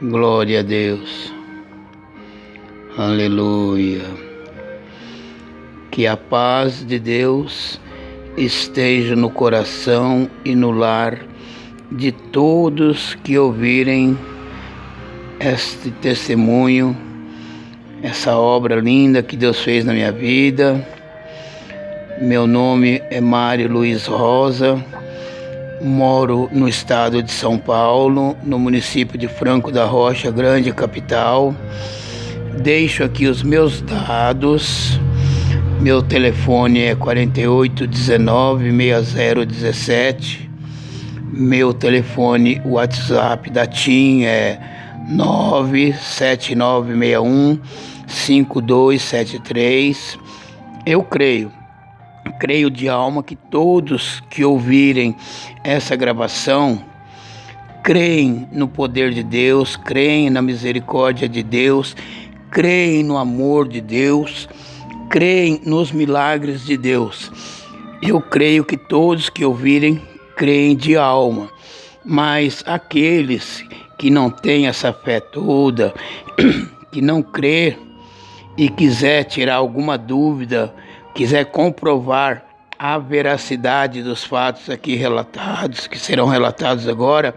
Glória a Deus. Aleluia. Que a paz de Deus esteja no coração e no lar de todos que ouvirem este testemunho, essa obra linda que Deus fez na minha vida. Meu nome é Mário Luiz Rosa, moro no estado de São Paulo, no município de Franco da Rocha, grande capital. Deixo aqui os meus dados. Meu telefone é 4819-6017. Meu telefone WhatsApp da TIM é 97961-5273. Eu creio de alma que todos que ouvirem essa gravação creem no poder de Deus, creem na misericórdia de Deus, creem no amor de Deus, creem nos milagres de Deus. Eu creio que todos que ouvirem creem de alma, mas aqueles que não têm essa fé toda, que não crê e quiser tirar alguma dúvida, quiser comprovar a veracidade dos fatos aqui relatados, que serão relatados agora,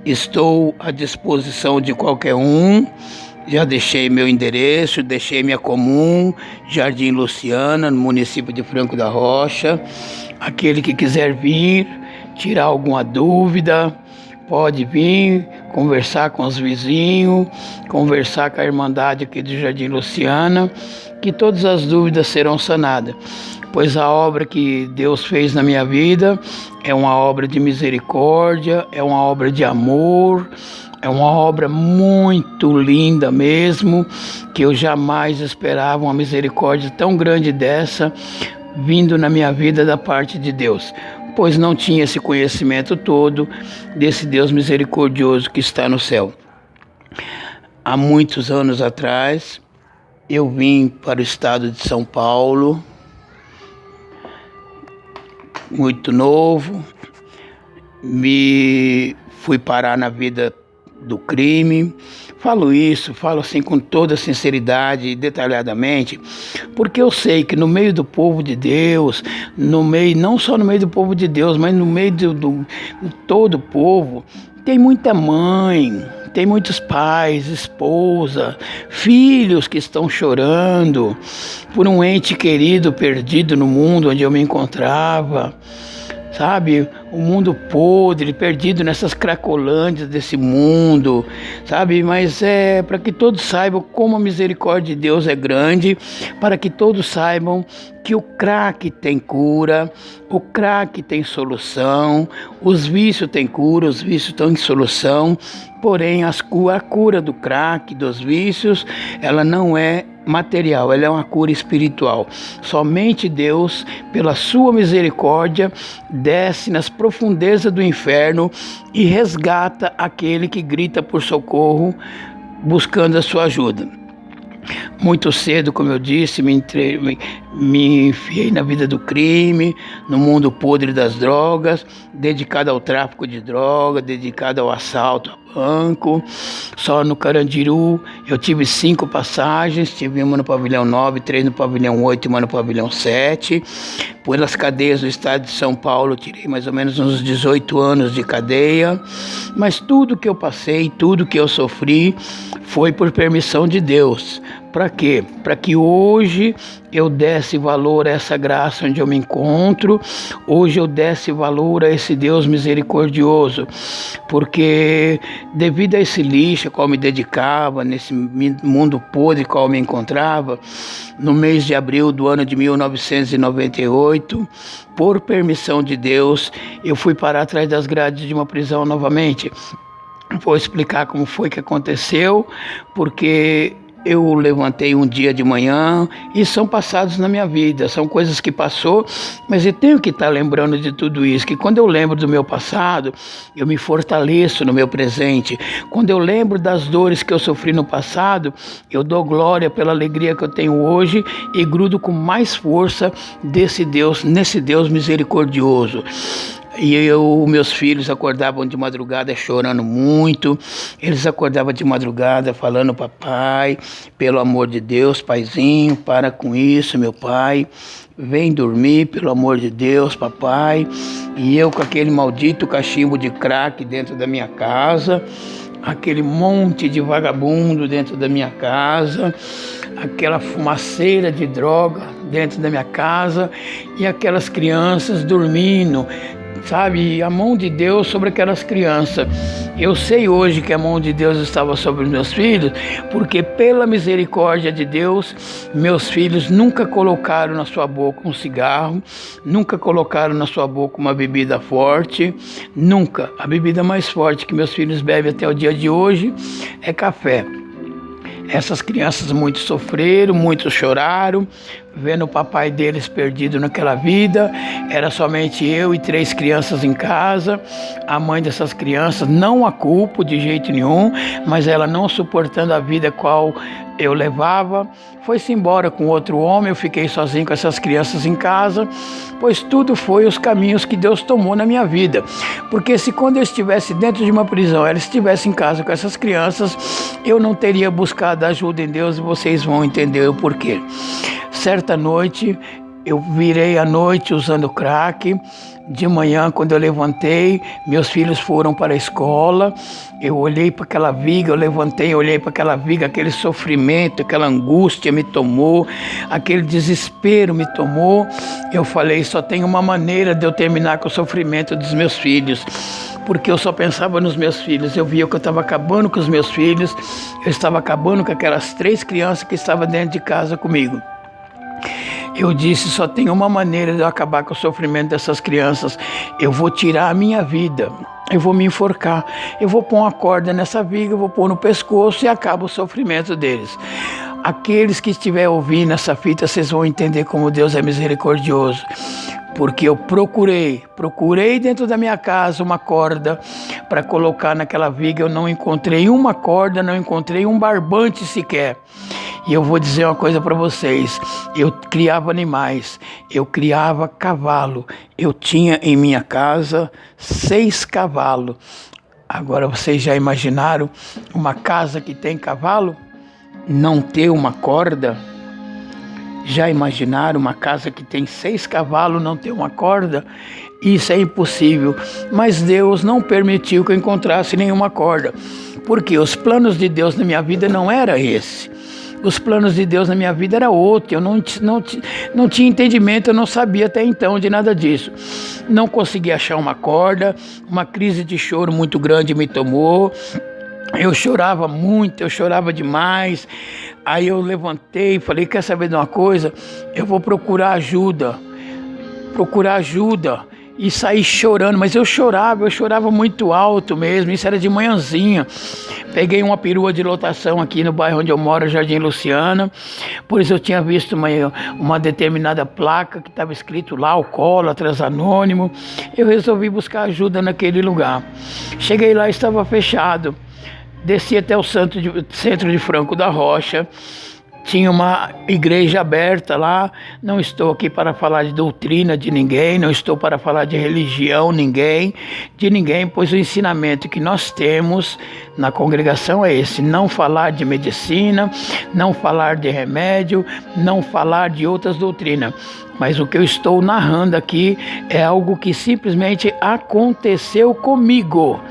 estou à disposição de qualquer um. Já deixei meu endereço, deixei minha comum, Jardim Luciana, no município de Franco da Rocha. Aquele que quiser vir, tirar alguma dúvida, pode vir conversar com os vizinhos, conversar com a Irmandade aqui do Jardim Luciana, que todas as dúvidas serão sanadas, pois a obra que Deus fez na minha vida é uma obra de misericórdia, é uma obra de amor, é uma obra muito linda mesmo, que eu jamais esperava uma misericórdia tão grande dessa vindo na minha vida da parte de Deus, pois não tinha esse conhecimento todo desse Deus misericordioso que está no céu. Há muitos anos atrás, eu vim para o estado de São Paulo, muito novo, fui parar na vida do crime. Falo assim com toda sinceridade e detalhadamente, porque eu sei que no meio do povo de Deus, não só no meio do povo de Deus, mas no meio de todo o povo, tem muita mãe, tem muitos pais, esposa, filhos que estão chorando por um ente querido perdido no mundo onde eu me encontrava. Sabe, o mundo podre, perdido nessas cracolândias desse mundo, sabe, mas é para que todos saibam como a misericórdia de Deus é grande, para que todos saibam que o crack tem cura, o crack tem solução, os vícios têm cura, os vícios têm solução, porém a cura do crack, dos vícios, ela não é material, ela é uma cura espiritual. Somente Deus, pela sua misericórdia, desce nas profundezas do inferno e resgata aquele que grita por socorro, buscando a sua ajuda. Muito cedo, como eu disse, me enfiei na vida do crime, no mundo podre das drogas, dedicado ao tráfico de droga, dedicado ao assalto a banco. Só no Carandiru eu tive 5 passagens, tive uma no pavilhão 9, 3 no pavilhão 8 e uma no pavilhão 7. Pelas cadeias do estado de São Paulo, tirei mais ou menos uns 18 anos de cadeia, mas tudo que eu passei, tudo que eu sofri, foi por permissão de Deus. Para quê? Para que hoje eu desse valor a essa graça onde eu me encontro, hoje eu desse valor a esse Deus misericordioso, porque devido a esse lixo ao qual me dedicava, nesse mundo podre qual eu me encontrava, no mês de abril do ano de 1998, por permissão de Deus, eu fui parar atrás das grades de uma prisão novamente. Vou explicar como foi que aconteceu, porque eu levantei um dia de manhã e são passados na minha vida, são coisas que passou, mas eu tenho que estar lembrando de tudo isso, que quando eu lembro do meu passado, eu me fortaleço no meu presente. Quando eu lembro das dores que eu sofri no passado, eu dou glória pela alegria que eu tenho hoje e grudo com mais força nesse Deus misericordioso. E meus filhos acordavam de madrugada chorando muito, eles acordavam de madrugada falando: papai, pelo amor de Deus, paizinho, para com isso, meu pai, vem dormir, pelo amor de Deus, papai. E eu com aquele maldito cachimbo de crack dentro da minha casa, aquele monte de vagabundo dentro da minha casa, aquela fumaceira de droga dentro da minha casa e aquelas crianças dormindo, sabe, a mão de Deus sobre aquelas crianças. Eu sei hoje que a mão de Deus estava sobre os meus filhos, porque pela misericórdia de Deus, meus filhos nunca colocaram na sua boca um cigarro, nunca colocaram na sua boca uma bebida forte, nunca. A bebida mais forte que meus filhos bebem até o dia de hoje é café. Essas crianças muito sofreram, muito choraram, vendo o papai deles perdido naquela vida. Era somente eu e 3 crianças em casa. A mãe dessas crianças, não a culpo de jeito nenhum, mas ela não suportando a vida qual eu levava, foi-se embora com outro homem. Eu fiquei sozinho com essas crianças em casa, pois tudo foi os caminhos que Deus tomou na minha vida. Porque se quando eu estivesse dentro de uma prisão, ela estivesse em casa com essas crianças, eu não teria buscado ajuda em Deus, e vocês vão entender o porquê. Certa noite, eu virei à noite usando crack. De manhã, quando eu levantei, meus filhos foram para a escola. Eu olhei para aquela viga, eu levantei, olhei para aquela viga, aquele sofrimento, aquela angústia me tomou, aquele desespero me tomou. Eu falei: só tem uma maneira de eu terminar com o sofrimento dos meus filhos, porque eu só pensava nos meus filhos. Eu via que eu estava acabando com os meus filhos, eu estava acabando com aquelas 3 crianças que estavam dentro de casa comigo. Eu disse: só tem uma maneira de eu acabar com o sofrimento dessas crianças. Eu vou tirar a minha vida, eu vou me enforcar, eu vou pôr uma corda nessa viga, eu vou pôr no pescoço e acaba o sofrimento deles. Aqueles que estiverem ouvindo essa fita, vocês vão entender como Deus é misericordioso. Porque eu procurei dentro da minha casa uma corda para colocar naquela viga. Eu não encontrei uma corda, não encontrei um barbante sequer. E eu vou dizer uma coisa para vocês: eu criava animais, eu criava cavalo. Eu tinha em minha casa 6 cavalos. Agora vocês já imaginaram uma casa que tem cavalo não ter uma corda? Já imaginaram uma casa que tem 6 cavalos não ter uma corda? Isso é impossível. Mas Deus não permitiu que eu encontrasse nenhuma corda, porque os planos de Deus na minha vida não era esse. Os planos de Deus na minha vida era outro. Eu não tinha entendimento, eu não sabia até então de nada disso. Não consegui achar uma corda, uma crise de choro muito grande me tomou. Eu chorava muito, eu chorava demais. Aí eu levantei e falei: quer saber de uma coisa? Eu vou procurar ajuda. E saí chorando, mas eu chorava muito alto mesmo. Isso era de manhãzinha. Peguei uma perua de lotação aqui no bairro onde eu moro, Jardim Luciana. Por isso eu tinha visto uma determinada placa que estava escrito lá: Alcoólatras Anônimo. Eu resolvi buscar ajuda naquele lugar. Cheguei lá, estava fechado. Desci até o centro de Franco da Rocha. Tinha uma igreja aberta lá. Não estou aqui para falar de doutrina de ninguém, não estou para falar de religião de ninguém, pois o ensinamento que nós temos na congregação é esse: não falar de medicina, não falar de remédio, não falar de outras doutrinas. Mas o que eu estou narrando aqui é algo que simplesmente aconteceu comigo.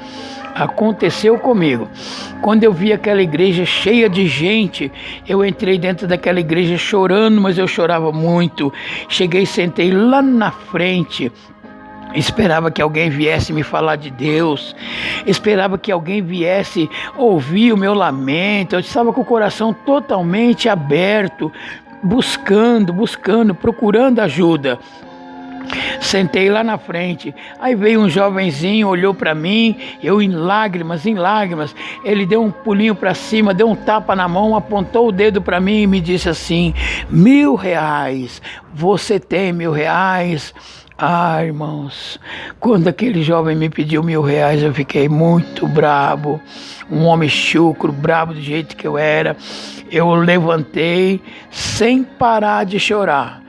Quando eu vi aquela igreja cheia de gente, eu entrei dentro daquela igreja chorando, mas eu chorava muito. Cheguei, sentei lá na frente, esperava que alguém viesse me falar de Deus, esperava que alguém viesse ouvir o meu lamento. Eu estava com o coração totalmente aberto, buscando, procurando ajuda. Sentei lá na frente, aí veio um jovenzinho, olhou para mim, eu em lágrimas, ele deu um pulinho para cima, deu um tapa na mão, apontou o dedo para mim e me disse assim: R$ 1.000, você tem R$ 1.000? Ah, irmãos, quando aquele jovem me pediu R$ 1.000, eu fiquei muito brabo, um homem chucro, brabo do jeito que eu era. Eu levantei sem parar de chorar.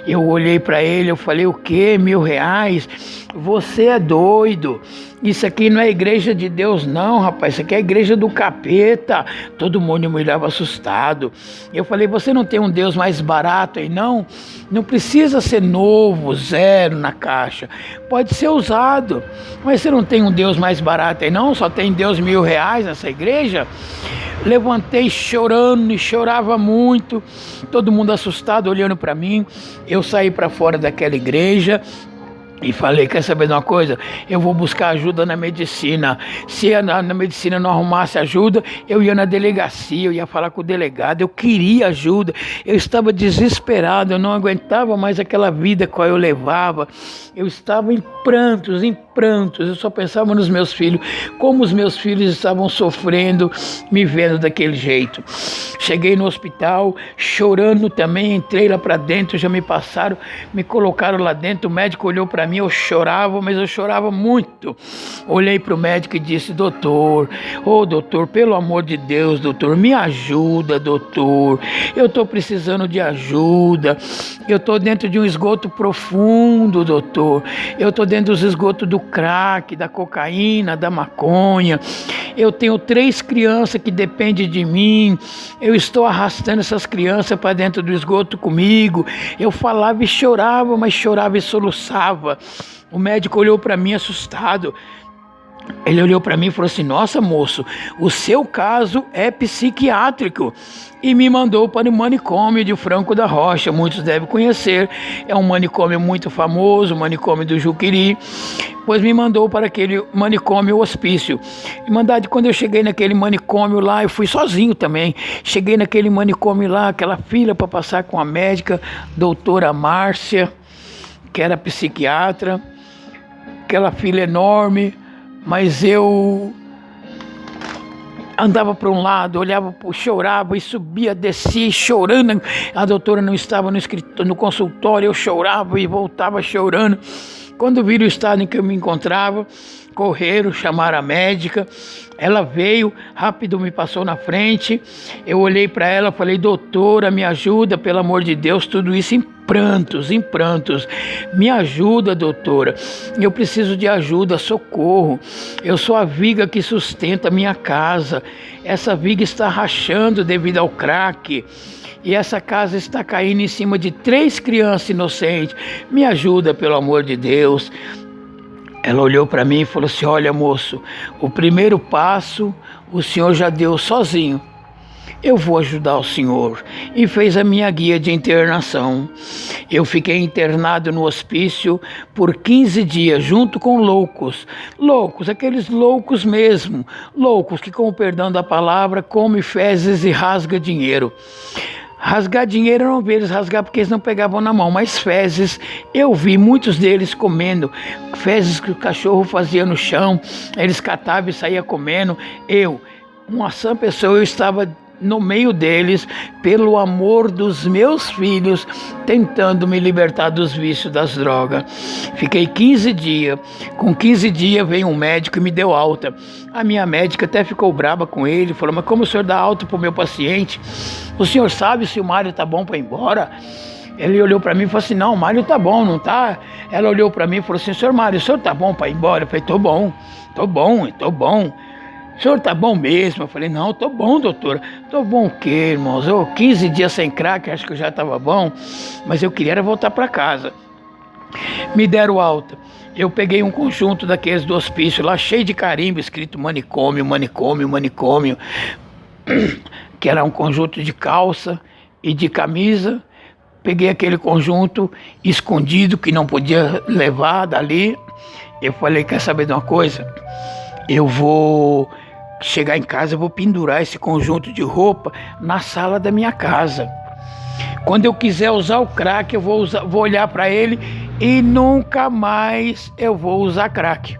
Eu olhei para ele, eu falei: o quê? R$ 1.000? Você é doido. Isso aqui não é igreja de Deus não, rapaz. Isso aqui é igreja do capeta. Todo mundo me olhava assustado. Eu falei: você não tem um Deus mais barato aí não? Não precisa ser novo, zero na caixa. Pode ser usado. Mas você não tem um Deus mais barato aí não? Só tem Deus R$ 1.000 nessa igreja? Levantei chorando e chorava muito, todo mundo assustado olhando para mim. Eu saí para fora daquela igreja e falei: quer saber de uma coisa? Eu vou buscar ajuda na medicina. Se na medicina não arrumasse ajuda, eu ia na delegacia, eu ia falar com o delegado. Eu queria ajuda, eu estava desesperado, eu não aguentava mais aquela vida que eu levava. Eu estava em prantos, eu só pensava nos meus filhos, como os meus filhos estavam sofrendo, me vendo daquele jeito. Cheguei no hospital, chorando também, entrei lá para dentro, já me passaram, me colocaram lá dentro, o médico olhou para mim, eu chorava, mas eu chorava muito. Olhei para o médico e disse: doutor, doutor, pelo amor de Deus, doutor, me ajuda, doutor, eu estou precisando de ajuda, eu estou dentro de um esgoto profundo, doutor, eu estou dentro dos esgotos do crack, da cocaína, da maconha, eu tenho 3 crianças que dependem de mim, eu estou arrastando essas crianças para dentro do esgoto comigo. Eu falava e chorava, mas chorava e soluçava. O médico olhou para mim assustado. Ele olhou para mim e falou assim: nossa, moço, o seu caso é psiquiátrico. E me mandou para o manicômio de Franco da Rocha, muitos devem conhecer, é um manicômio muito famoso, o manicômio do Juqueri, pois me mandou para aquele manicômio hospício. E quando eu cheguei naquele manicômio lá, eu fui sozinho também, cheguei naquele manicômio lá, aquela fila para passar com a médica, doutora Márcia, que era psiquiatra, aquela fila enorme, mas eu andava para um lado, olhava, chorava e subia, descia chorando. A doutora não estava no consultório, eu chorava e voltava chorando. Quando viram o estado em que eu me encontrava, correram, chamaram a médica. Ela veio, rápido me passou na frente. Eu olhei para ela, falei: doutora, me ajuda, pelo amor de Deus, tudo isso em prantos. Me ajuda, doutora. Eu preciso de ajuda, socorro. Eu sou a viga que sustenta a minha casa. Essa viga está rachando devido ao crack. E essa casa está caindo em cima de 3 crianças inocentes. Me ajuda, pelo amor de Deus. Ela olhou para mim e falou assim: olha, moço, o primeiro passo o senhor já deu sozinho. Eu vou ajudar o senhor. E fez a minha guia de internação. Eu fiquei internado no hospício por 15 dias, junto com loucos, aqueles loucos mesmo, loucos que, com o perdão da palavra, come fezes e rasga dinheiro. Rasgar dinheiro eu não vi eles rasgar porque eles não pegavam na mão, mas fezes eu vi muitos deles comendo, fezes que o cachorro fazia no chão, eles catavam e saíam comendo. Eu, uma sã pessoa, eu estava no meio deles, pelo amor dos meus filhos, tentando me libertar dos vícios das drogas. Fiquei 15 dias. Com 15 dias veio um médico e me deu alta. A minha médica até ficou brava com ele, falou: mas como o senhor dá alta para o meu paciente? O senhor sabe se o Mário está bom para ir embora? Ele olhou para mim e falou assim: não, o Mário está bom, não está? Ela olhou para mim e falou assim: senhor Mário, o senhor está bom para ir embora? Eu falei: estou bom. O senhor tá bom mesmo? Eu falei: não, tô bom, doutora. Tô bom o quê, irmãos? 15 dias sem crack, acho que eu já estava bom, mas eu queria era voltar para casa. Me deram alta. Eu peguei um conjunto daqueles do hospício lá, cheio de carimbo, escrito manicômio, que era um conjunto de calça e de camisa. Peguei aquele conjunto escondido, que não podia levar dali. Eu falei: quer saber de uma coisa? Eu vou chegar em casa, eu vou pendurar esse conjunto de roupa na sala da minha casa. Quando eu quiser usar o crack, eu vou olhar para ele e nunca mais eu vou usar crack.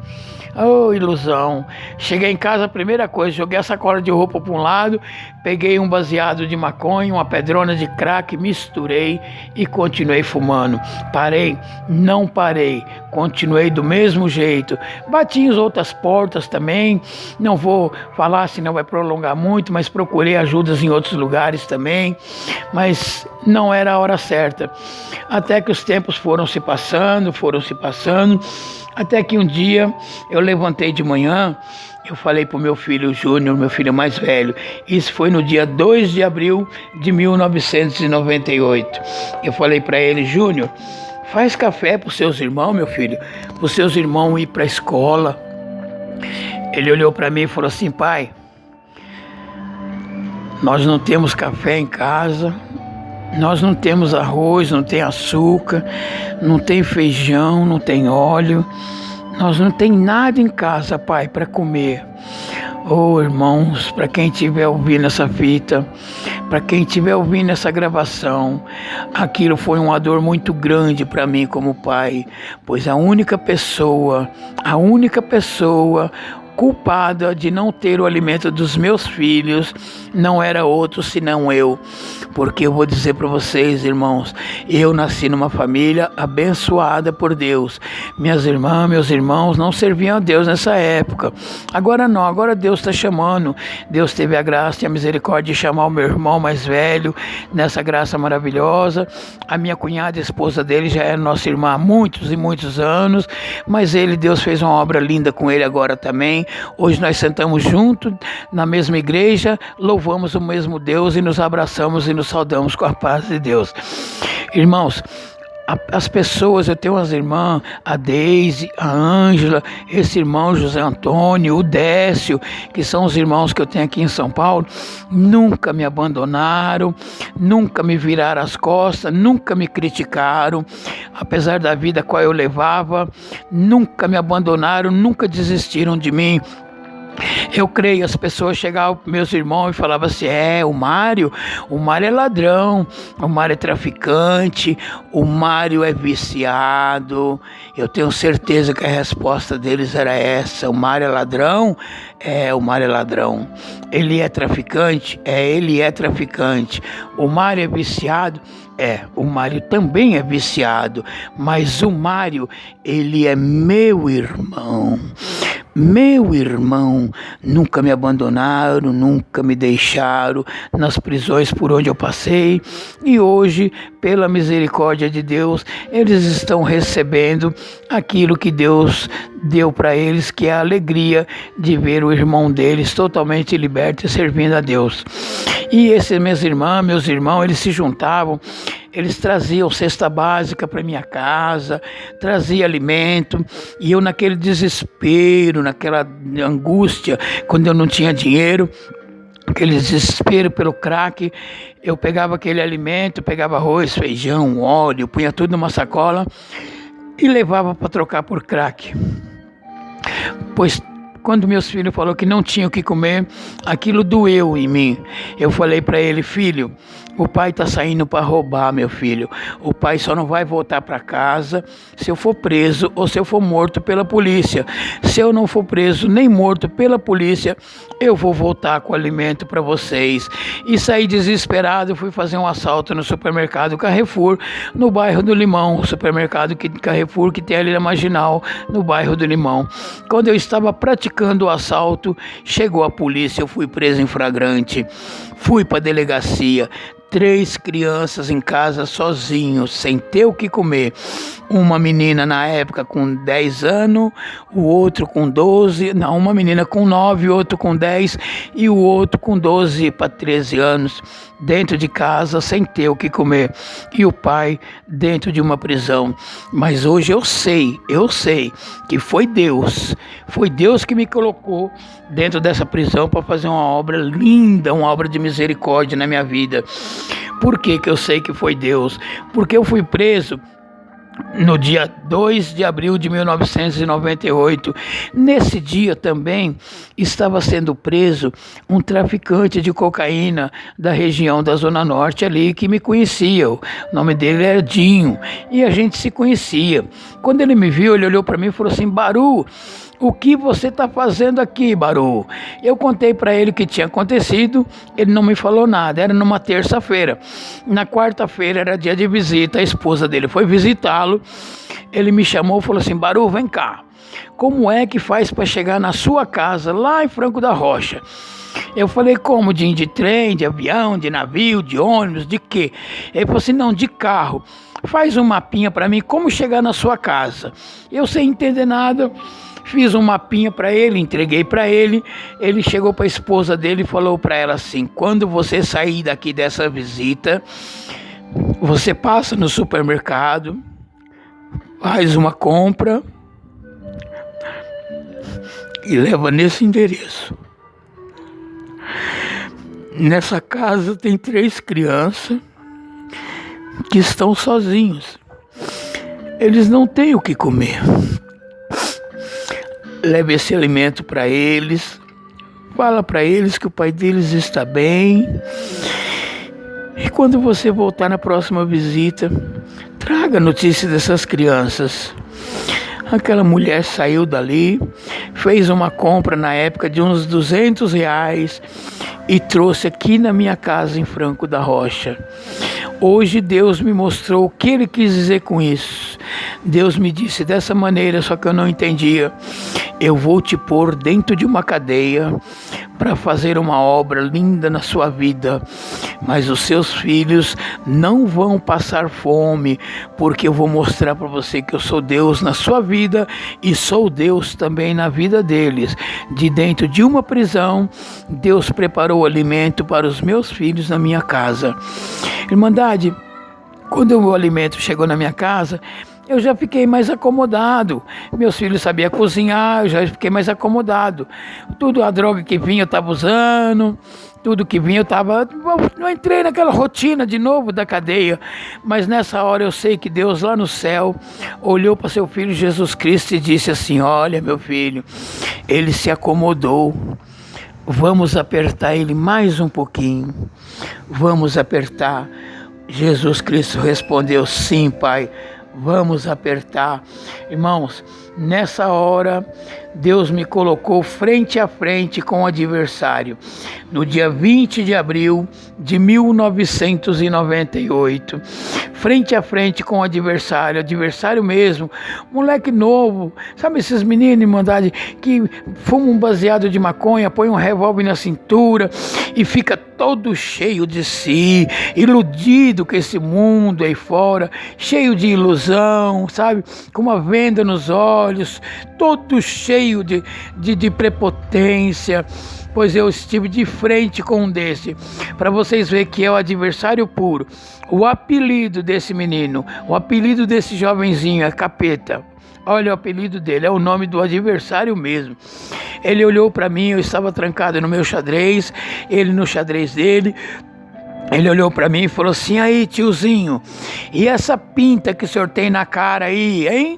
Oh, ilusão. Cheguei em casa, a primeira coisa, joguei a sacola de roupa para um lado, peguei um baseado de maconha, uma pedrona de crack, misturei e continuei fumando. Parei? Não parei. Continuei do mesmo jeito. Bati em outras portas também. Não vou falar, senão vai prolongar muito, mas procurei ajudas em outros lugares também. Mas não era a hora certa. Até que os tempos foram se passando. Até que um dia eu levantei de manhã, eu falei para o meu filho Júnior, meu filho mais velho, isso foi no dia 2 de abril de 1998. Eu falei para ele: Júnior, faz café para os seus irmãos, meu filho, para os seus irmãos ir para a escola. Ele olhou para mim e falou assim: pai, nós não temos café em casa, nós não temos arroz, não tem açúcar, não tem feijão, não tem óleo. Nós não tem nada em casa, pai, para comer. Oh, irmãos, para quem estiver ouvindo essa fita, para quem estiver ouvindo essa gravação, aquilo foi uma dor muito grande para mim como pai, pois a única pessoa culpada de não ter o alimento dos meus filhos não era outro senão eu. Porque eu vou dizer para vocês, irmãos, eu nasci numa família abençoada por Deus. Minhas irmãs, meus irmãos não serviam a Deus nessa época. Agora não, agora Deus está chamando. Deus teve a graça e a misericórdia de chamar o meu irmão mais velho nessa graça maravilhosa. A minha cunhada, a esposa dele, já é nossa irmã há muitos e muitos anos, mas Deus fez uma obra linda com ele agora também. Hoje nós sentamos juntos na mesma igreja, louvamos o mesmo Deus e nos abraçamos e nos saudamos com a paz de Deus. Irmãos, as pessoas, eu tenho umas irmãs, a Deise, a Ângela, esse irmão José Antônio, o Décio, que são os irmãos que eu tenho aqui em São Paulo, nunca me abandonaram, nunca me viraram as costas, nunca me criticaram, apesar da vida qual eu levava, nunca me abandonaram, nunca desistiram de mim. Eu creio, as pessoas chegavam, meus irmãos, e falavam assim: o Mário é ladrão, o Mário é traficante, o Mário é viciado. Eu tenho certeza que a resposta deles era essa: o Mário é ladrão? O Mário é ladrão. Ele é traficante? Ele é traficante. O Mário é viciado? O Mário também é viciado, mas o Mário, ele é meu irmão. Meu irmão, nunca me abandonaram, nunca me deixaram nas prisões por onde eu passei, e hoje, pela misericórdia de Deus, eles estão recebendo aquilo que Deus deu para eles, que é a alegria de ver o irmão deles totalmente liberto e servindo a Deus. E esses meus irmãos, eles se juntavam, eles traziam cesta básica para minha casa, traziam alimento, e eu naquele desespero, naquela angústia, quando eu não tinha dinheiro, aquele desespero pelo crack, eu pegava aquele alimento, pegava arroz, feijão, óleo, punha tudo numa sacola e levava para trocar por crack. Pois quando meus filhos falaram que não tinham o que comer, aquilo doeu em mim. Eu falei para ele: filho, o pai está saindo para roubar, meu filho. O pai só não vai voltar para casa se eu for preso ou se eu for morto pela polícia. Se eu não for preso nem morto pela polícia, eu vou voltar com alimento para vocês. E saí desesperado, fui fazer um assalto no supermercado Carrefour, no bairro do Limão, o supermercado Carrefour que tem ali na Marginal, no bairro do Limão. Quando eu estava praticando o assalto, chegou a polícia, eu fui preso em flagrante, fui para a delegacia. 3 crianças em casa sozinhos, sem ter o que comer. Uma menina na época com 10 anos, o outro com 12, não, uma menina com 9, outro com 10 e o outro com 12 para 13 anos, dentro de casa, sem ter o que comer. E o pai dentro de uma prisão. Mas hoje eu sei que foi Deus que me colocou dentro dessa prisão para fazer uma obra linda, uma obra de misericórdia na minha vida. Por que eu sei que foi Deus? Porque eu fui preso no dia 2 de abril de 1998. Nesse dia também estava sendo preso um traficante de cocaína da região da Zona Norte ali, que me conhecia. O nome dele era Dinho, e a gente se conhecia. Quando ele me viu, ele olhou para mim e falou assim: Baru, o que você está fazendo aqui, Baru? Eu contei para ele o que tinha acontecido, ele não me falou nada, era numa terça-feira. Na quarta-feira era dia de visita, a esposa dele foi visitá-lo, ele me chamou e falou assim: Baru, vem cá, como é que faz para chegar na sua casa, lá em Franco da Rocha? Eu falei: como? De trem, de avião, de navio, de ônibus, de quê? Ele falou assim: não, de carro. Faz um mapinha para mim, como chegar na sua casa. Eu sem entender nada, fiz um mapinha para ele, entreguei para ele. Ele chegou para a esposa dele e falou para ela assim: quando você sair daqui dessa visita, você passa no supermercado, faz uma compra e leva nesse endereço. Nessa casa tem 3 crianças que estão sozinhos. Eles não têm o que comer. Leve esse alimento para eles. Fala para eles que o pai deles está bem. E quando você voltar na próxima visita, traga notícia dessas crianças. Aquela mulher saiu dali, fez uma compra na época de uns R$200 e trouxe aqui na minha casa em Franco da Rocha. Hoje Deus me mostrou o que Ele quis dizer com isso. Deus me disse dessa maneira, só que eu não entendia: eu vou te pôr dentro de uma cadeia para fazer uma obra linda na sua vida, mas os seus filhos não vão passar fome, porque eu vou mostrar para você que eu sou Deus na sua vida e sou Deus também na vida deles. De dentro de uma prisão, Deus preparou alimento para os meus filhos na minha casa. Irmandade, quando o alimento chegou na minha casa, eu já fiquei mais acomodado. Meus filhos sabiam cozinhar, eu já fiquei mais acomodado. Tudo, a droga que vinha eu estava usando, tudo que vinha eu estava... Eu entrei naquela rotina de novo da cadeia. Mas nessa hora eu sei que Deus lá no céu olhou para seu filho Jesus Cristo e disse assim: olha, meu filho, ele se acomodou. Vamos apertar ele mais um pouquinho. Vamos apertar. Jesus Cristo respondeu: sim, Pai. Vamos apertar. Irmãos, nessa hora, Deus me colocou frente a frente com o adversário. No dia 20 de abril de 1998, frente a frente com o adversário mesmo, moleque novo, sabe esses meninos, irmandade, que fumam um baseado de maconha, põe um revólver na cintura e fica todo cheio de si, iludido com esse mundo aí fora, cheio de ilusão, sabe, com uma venda nos olhos, todo cheio de prepotência. Pois eu estive de frente com um desse, para vocês verem que é o adversário puro. O apelido desse menino, o apelido desse jovenzinho é Capeta. Olha o apelido dele, é o nome do adversário mesmo. Ele olhou para mim, eu estava trancado no meu xadrez, ele no xadrez dele. Ele olhou para mim e falou assim: aí, tiozinho, e essa pinta que o senhor tem na cara aí, hein?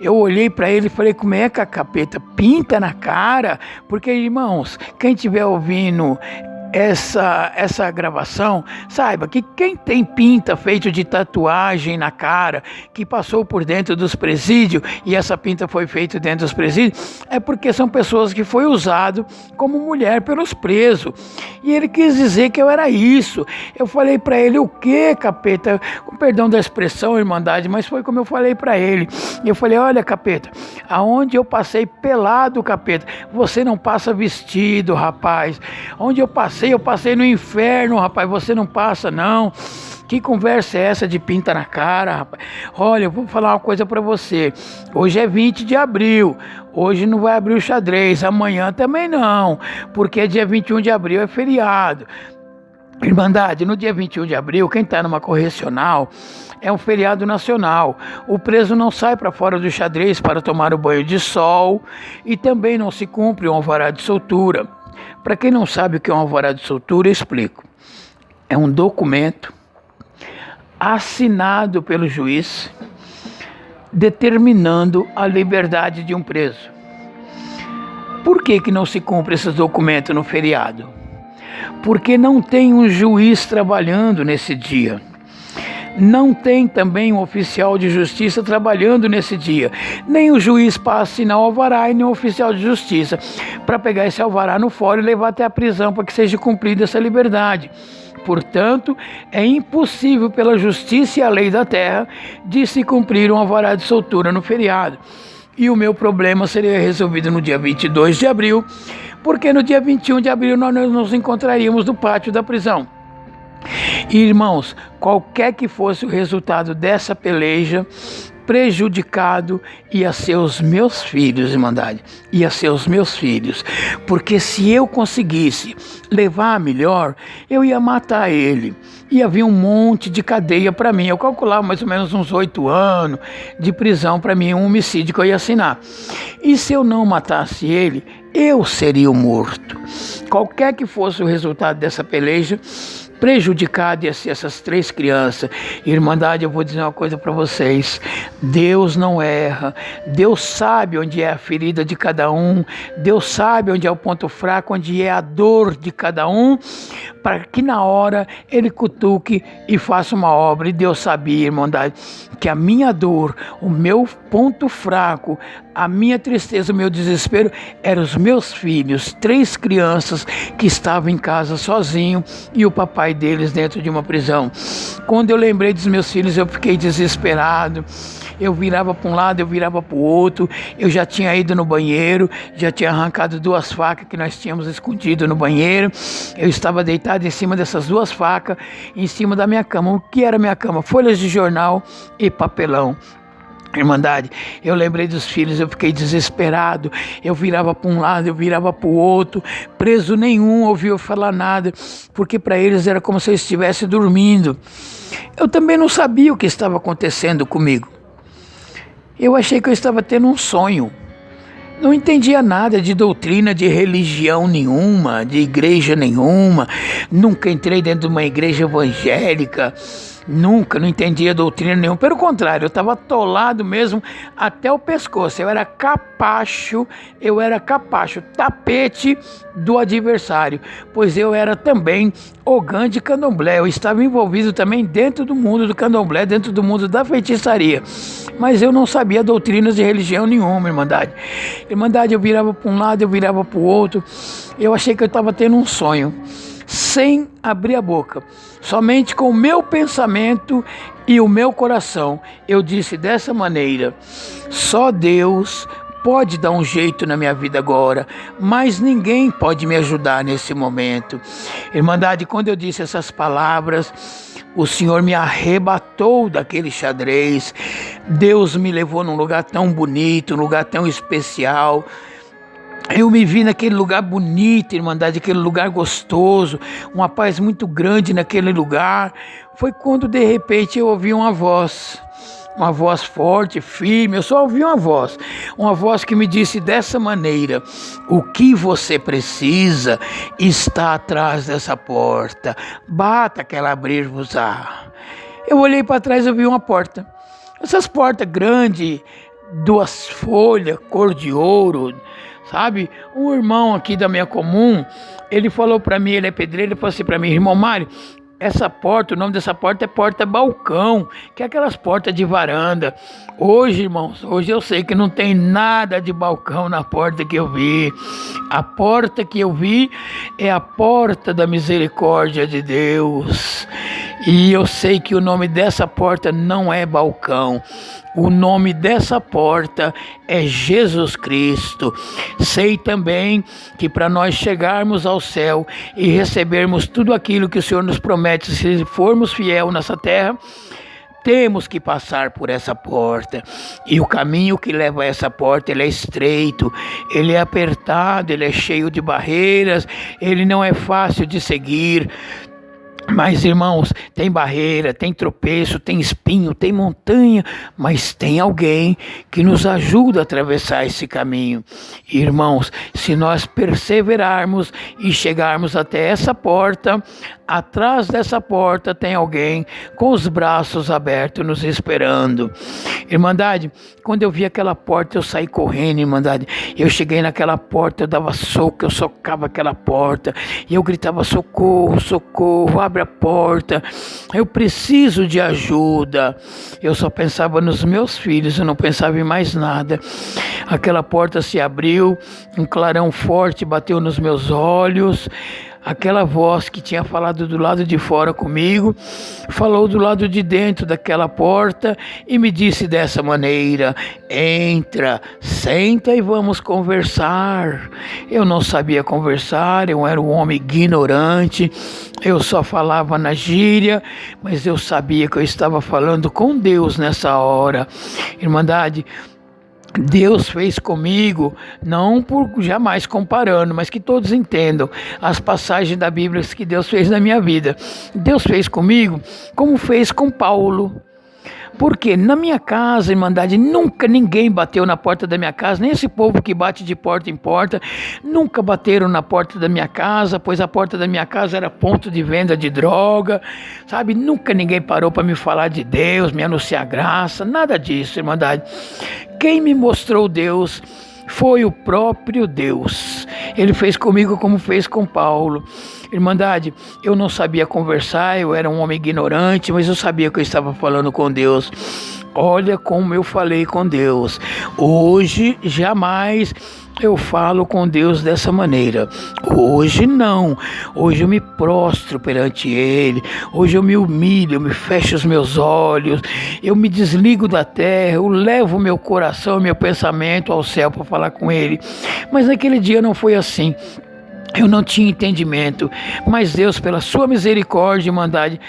Eu olhei para ele e falei: como é que a Capeta pinta na cara? Porque, irmãos, quem estiver ouvindo essa gravação, saiba que quem tem pinta feito de tatuagem na cara, que passou por dentro dos presídios, e essa pinta foi feita dentro dos presídios, é porque são pessoas que foi usado como mulher pelos presos. E ele quis dizer que eu era isso. Eu falei para ele: o que, Capeta? Com perdão da expressão, irmandade, mas foi como eu falei para ele. Eu falei: olha, Capeta, aonde eu passei pelado, Capeta, você não passa vestido, rapaz. Onde eu passei no inferno, rapaz, você não passa, não. Que conversa é essa de pinta na cara, rapaz? Olha, eu vou falar uma coisa para você. Hoje é 20 de abril. Hoje não vai abrir o xadrez. Amanhã também não. Porque dia 21 de abril é feriado. Irmandade, no dia 21 de abril, quem está numa correcional, é um feriado nacional. O preso não sai para fora do xadrez para tomar o banho de sol e também não se cumpre um alvará de soltura. Para quem não sabe o que é um alvará de soltura, eu explico. É um documento assinado pelo juiz determinando a liberdade de um preso. Por que não se cumpre esses documentos no feriado? Porque não tem um juiz trabalhando nesse dia. Não tem também um oficial de justiça trabalhando nesse dia. Nem o juiz para assinar o alvará e nem o oficial de justiça para pegar esse alvará no fórum e levar até a prisão para que seja cumprida essa liberdade. Portanto, é impossível pela justiça e a lei da terra de se cumprir um alvará de soltura no feriado. E o meu problema seria resolvido no dia 22 de abril, porque no dia 21 de abril nós nos encontraríamos no pátio da prisão. Irmãos, qualquer que fosse o resultado dessa peleja, prejudicado ia ser os meus filhos, Irmandade, ia ser os meus filhos, porque se eu conseguisse levar a melhor, eu ia matar ele, ia vir um monte de cadeia para mim, eu calculava mais ou menos uns 8 anos de prisão para mim, um homicídio que eu ia assinar, e se eu não matasse ele, eu seria o morto. Qualquer que fosse o resultado dessa peleja, prejudicado ia ser essas 3 crianças. Irmandade, eu vou dizer uma coisa para vocês: Deus não erra, Deus sabe onde é a ferida de cada um, Deus sabe onde é o ponto fraco, onde é a dor de cada um, para que na hora Ele cutuque e faça uma obra. E Deus sabia, Irmandade, que a minha dor, o meu ponto fraco, a minha tristeza, o meu desespero, eram os meus filhos, 3 crianças que estavam em casa sozinhos e o papai deles dentro de uma prisão. Quando eu lembrei dos meus filhos, eu fiquei desesperado. Eu virava para um lado, eu virava para o outro. Eu já tinha ido no banheiro, já tinha arrancado 2 facas que nós tínhamos escondido no banheiro. Eu estava deitado em cima dessas 2 facas, em cima da minha cama. O que era minha cama? Folhas de jornal e papelão. Irmandade, eu lembrei dos filhos, eu fiquei desesperado, eu virava para um lado, eu virava para o outro, preso nenhum ouviu falar nada, porque para eles era como se eu estivesse dormindo. Eu também não sabia o que estava acontecendo comigo. Eu achei que eu estava tendo um sonho. Não entendia nada de doutrina, de religião nenhuma, de igreja nenhuma. Nunca entrei dentro de uma igreja evangélica. Nunca, não entendia doutrina nenhuma. Pelo contrário, eu estava atolado mesmo até o pescoço. Eu era capacho, tapete do adversário. Pois eu era também ogã de candomblé. Eu estava envolvido também dentro do mundo do candomblé, dentro do mundo da feitiçaria. Mas eu não sabia doutrinas de religião nenhuma, Irmandade. Irmandade, eu virava para um lado, eu virava para o outro. Eu achei que eu estava tendo um sonho, sem abrir a boca, somente com o meu pensamento e o meu coração. Eu disse dessa maneira: só Deus pode dar um jeito na minha vida agora, mas ninguém pode me ajudar nesse momento. Irmandade, quando eu disse essas palavras, o Senhor me arrebatou daquele xadrez. Deus me levou num lugar tão bonito, num lugar tão especial. Eu me vi naquele lugar bonito, Irmandade, aquele lugar gostoso, uma paz muito grande naquele lugar. Foi quando de repente eu ouvi uma voz forte, firme. Eu só ouvi uma voz que me disse dessa maneira: o que você precisa está atrás dessa porta, bata que ela abrir-vos-á. Eu olhei para trás e vi uma porta, essas portas grandes, 2 folhas, cor de ouro, sabe? Um irmão aqui da minha comum, ele falou para mim, ele é pedreiro, ele falou assim para mim: irmão Mário, essa porta, o nome dessa porta é porta balcão, que é aquelas portas de varanda. Hoje, irmãos, hoje eu sei que não tem nada de balcão na porta que eu vi. A porta que eu vi é a porta da misericórdia de Deus. E eu sei que o nome dessa porta não é balcão. O nome dessa porta é Jesus Cristo. Sei também que para nós chegarmos ao céu e recebermos tudo aquilo que o Senhor nos promete, se formos fiel nessa terra, temos que passar por essa porta. E o caminho que leva a essa porta, ele é estreito, ele é apertado, ele é cheio de barreiras, ele não é fácil de seguir. Mas, irmãos, tem barreira, tem tropeço, tem espinho, tem montanha, mas tem alguém que nos ajuda a atravessar esse caminho. Irmãos, se nós perseverarmos e chegarmos até essa porta, atrás dessa porta tem alguém com os braços abertos nos esperando. Irmandade, quando eu vi aquela porta, eu saí correndo, irmandade. Eu cheguei naquela porta, eu dava soco, eu socava aquela porta. E eu gritava: socorro, socorro, abre a porta. Eu preciso de ajuda. Eu só pensava nos meus filhos, eu não pensava em mais nada. Aquela porta se abriu, um clarão forte bateu nos meus olhos. Aquela voz que tinha falado do lado de fora comigo, falou do lado de dentro daquela porta e me disse dessa maneira: entra, senta e vamos conversar. Eu não sabia conversar, eu era um homem ignorante, eu só falava na gíria, mas eu sabia que eu estava falando com Deus nessa hora. Irmandade, Deus fez comigo, não por jamais comparando, mas que todos entendam as passagens da Bíblia que Deus fez na minha vida. Deus fez comigo como fez com Paulo. Porque na minha casa, irmandade, nunca ninguém bateu na porta da minha casa, nem esse povo que bate de porta em porta, nunca bateram na porta da minha casa, pois a porta da minha casa era ponto de venda de droga, sabe? Nunca ninguém parou para me falar de Deus, me anunciar graça, nada disso, irmandade. Quem me mostrou Deus foi o próprio Deus. Ele fez comigo como fez com Paulo. Irmandade, eu não sabia conversar, eu era um homem ignorante, mas eu sabia que eu estava falando com Deus. Olha como eu falei com Deus. Hoje, jamais eu falo com Deus dessa maneira. Hoje não. Hoje eu me prostro perante Ele. Hoje eu me humilho, eu me fecho os meus olhos. Eu me desligo da terra. Eu levo meu coração, meu pensamento ao céu para falar com Ele. Mas naquele dia não foi assim. Eu não tinha entendimento. Mas Deus, pela sua misericórdia e irmandade,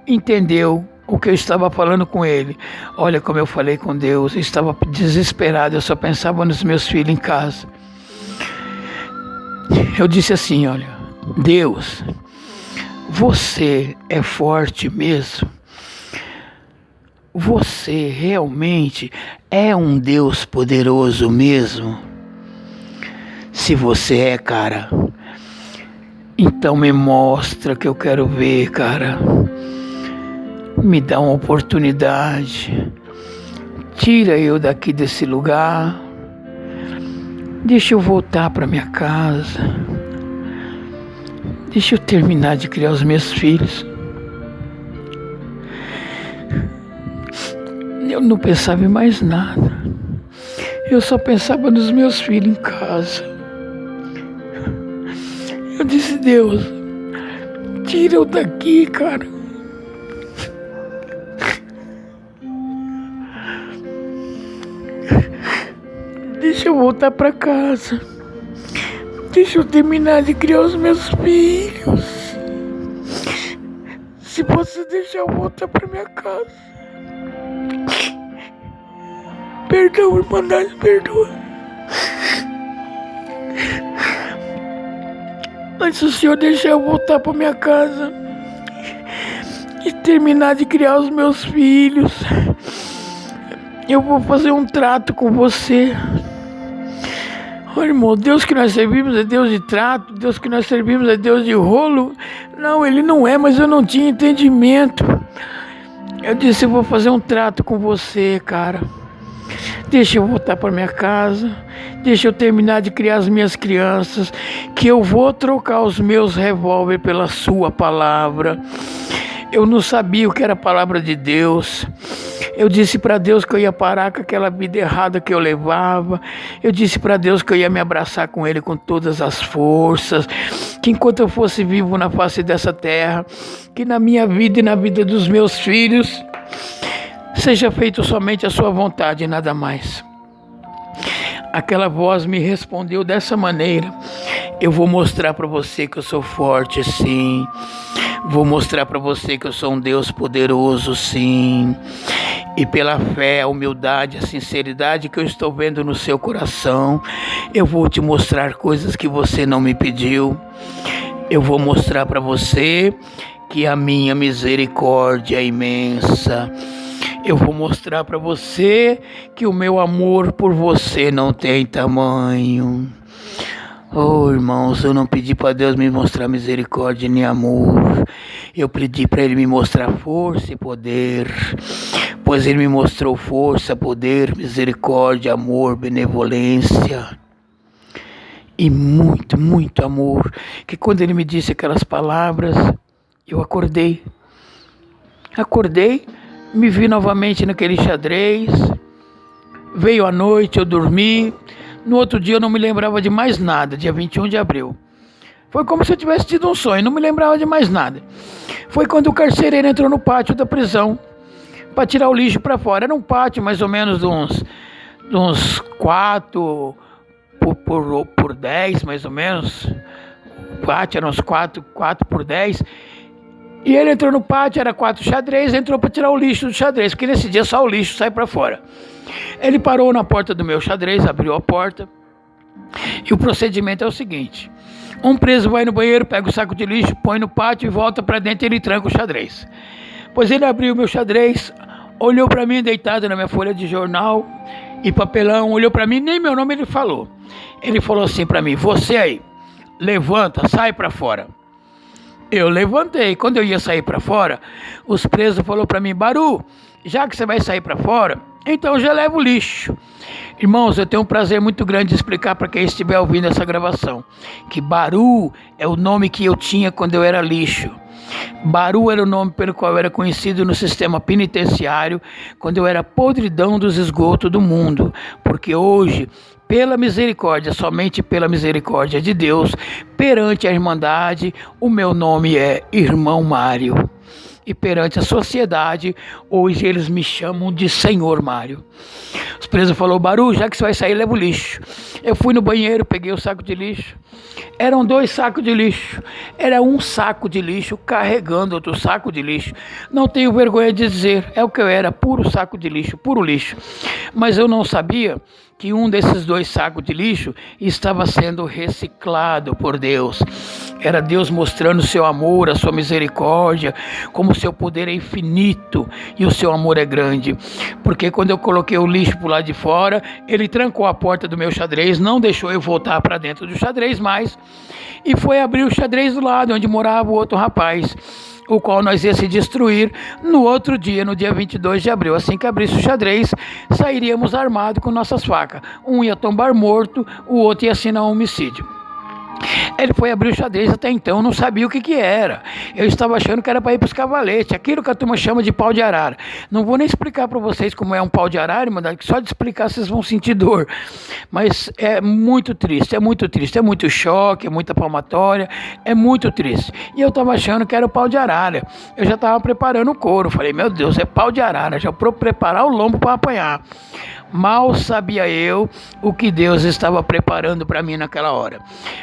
entendeu o que eu estava falando com Ele. Olha como eu falei com Deus. Eu estava desesperado. Eu só pensava nos meus filhos em casa. Eu disse assim: olha, Deus, você é forte mesmo? Você realmente é um Deus poderoso mesmo? Se você é, cara, então me mostra que eu quero ver, cara. Me dá uma oportunidade. Tira eu daqui desse lugar. Deixa eu voltar para minha casa. Deixa eu terminar de criar os meus filhos. Eu não pensava em mais nada. Eu só pensava nos meus filhos em casa. Eu disse: Deus, tira eu daqui, cara. Deixa eu voltar para casa. Deixa eu terminar de criar os meus filhos. Se você deixar eu voltar para minha casa. Perdão, irmandade, perdoa. Mas se o Senhor deixar eu voltar para minha casa e terminar de criar os meus filhos, eu vou fazer um trato com você. Olha, irmão, Deus que nós servimos é Deus de trato, Deus que nós servimos é Deus de rolo. Não, Ele não é, mas eu não tinha entendimento. Eu disse: eu vou fazer um trato com você, cara. Deixa eu voltar para minha casa, deixa eu terminar de criar as minhas crianças, que eu vou trocar os meus revólver pela sua palavra. Eu não sabia o que era a palavra de Deus. Eu disse para Deus que eu ia parar com aquela vida errada que eu levava. Eu disse para Deus que eu ia me abraçar com Ele com todas as forças. Que enquanto eu fosse vivo na face dessa terra, que na minha vida e na vida dos meus filhos, seja feito somente a sua vontade e nada mais. Aquela voz me respondeu dessa maneira: eu vou mostrar para você que eu sou forte, sim. Vou mostrar para você que eu sou um Deus poderoso, sim. E pela fé, a humildade, a sinceridade que eu estou vendo no seu coração, eu vou te mostrar coisas que você não me pediu. Eu vou mostrar para você que a minha misericórdia é imensa. Eu vou mostrar para você que o meu amor por você não tem tamanho. Oh, irmãos, eu não pedi para Deus me mostrar misericórdia nem amor. Eu pedi para Ele me mostrar força e poder, pois Ele me mostrou força, poder, misericórdia, amor, benevolência e muito, muito amor. Que quando Ele me disse aquelas palavras, eu acordei, me vi novamente naquele xadrez. Veio a noite, eu dormi. No outro dia eu não me lembrava de mais nada, dia 21 de abril. Foi como se eu tivesse tido um sonho, não me lembrava de mais nada. Foi quando o carcereiro entrou no pátio da prisão para tirar o lixo para fora. Era um pátio mais ou menos de uns 4 por 10, mais ou menos. O pátio era uns 4 por 10. E ele entrou no pátio, era 4 xadrez, entrou para tirar o lixo do xadrez, porque nesse dia só o lixo sai para fora. Ele parou na porta do meu xadrez, abriu a porta, e o procedimento é o seguinte: um preso vai no banheiro, pega o saco de lixo, põe no pátio e volta para dentro e ele tranca o xadrez. Pois ele abriu o meu xadrez, olhou para mim deitado na minha folha de jornal e papelão, olhou para mim, nem meu nome ele falou. Ele falou assim para mim: você aí, levanta, sai para fora. Eu levantei. Quando eu ia sair para fora, os presos falaram para mim: Baru, já que você vai sair para fora, então já leva o lixo. Irmãos, eu tenho um prazer muito grande de explicar para quem estiver ouvindo essa gravação que Baru é o nome que eu tinha quando eu era lixo. Baru era o nome pelo qual eu era conhecido no sistema penitenciário quando eu era podridão dos esgotos do mundo. Porque hoje, pela misericórdia, somente pela misericórdia de Deus, perante a Irmandade, o meu nome é Irmão Mário. E perante a sociedade, hoje eles me chamam de Senhor Mário. Os presos falaram: Baru, já que você vai sair, leva o lixo. Eu fui no banheiro, peguei o saco de lixo. Eram 2 sacos de lixo. Era um saco de lixo carregando outro saco de lixo. Não tenho vergonha de dizer, é o que eu era, puro saco de lixo, puro lixo. Mas eu não sabia que um desses 2 sacos de lixo estava sendo reciclado por Deus. Era Deus mostrando o seu amor, a sua misericórdia, como o seu poder é infinito e o seu amor é grande. Porque quando eu coloquei o lixo por lá de fora, ele trancou a porta do meu xadrez, não deixou eu voltar para dentro do xadrez mais, e foi abrir o xadrez do lado, onde morava o outro rapaz, o qual nós ia se destruir no outro dia, no dia 22 de abril. Assim que abrisse o xadrez, sairíamos armados com nossas facas. Um ia tombar morto, o outro ia assinar um homicídio. Ele foi abrir o xadrez, até então não sabia o que era. Eu estava achando que era para ir para os cavaletes, aquilo que a turma chama de pau de arara. Não vou nem explicar para vocês como é um pau de arara, que só de explicar vocês vão sentir dor. Mas é muito triste, é muito choque, é muita palmatória, é muito triste. E eu estava achando que era o pau de arara. Eu já estava preparando o couro, falei: meu Deus, é pau de arara, já vou preparar o lombo para apanhar. Mal sabia eu o que Deus estava preparando para mim naquela hora.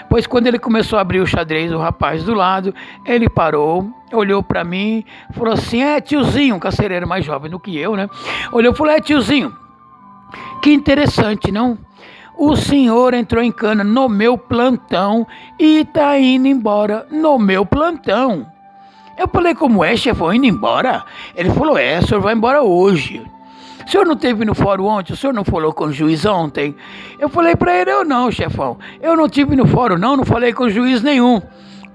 Pois quando ele começou a abrir o xadrez, o rapaz do lado, ele parou, olhou para mim, falou assim: tiozinho, um carcereiro mais jovem do que eu, né? Olhou e falou: tiozinho, que interessante, não? O senhor entrou em cana no meu plantão e está indo embora no meu plantão. Eu falei: como é, chefão, indo embora? Ele falou: o senhor vai embora hoje. O senhor não esteve no fórum ontem? O senhor não falou com o juiz ontem? Eu falei para ele: eu não, chefão. Eu não estive no fórum, não falei com o juiz nenhum.